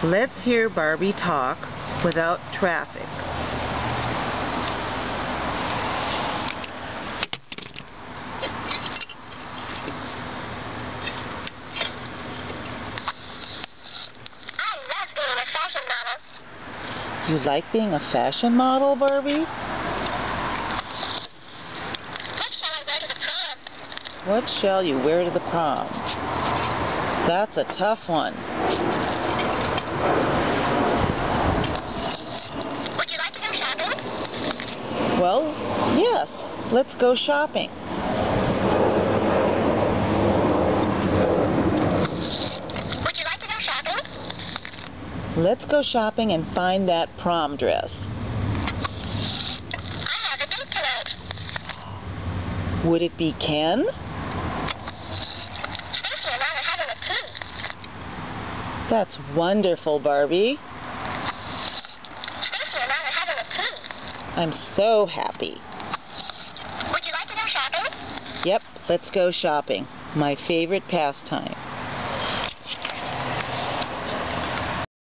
Let's hear Barbie talk without traffic. I love being a fashion model. You like being a fashion model, Barbie? What shall I wear to the prom? What shall you wear to the prom? That's a tough one. Would you like to go shopping? Well, yes. Let's go shopping. Would you like to go shopping? Let's go shopping and find that prom dress. I have a date tonight. Would it be Ken? Stacy and I are having a tea. That's wonderful, Barbie. Stacy and I are having a tea. I'm so happy. Would you like to go shopping? Yep, let's go shopping. My favorite pastime.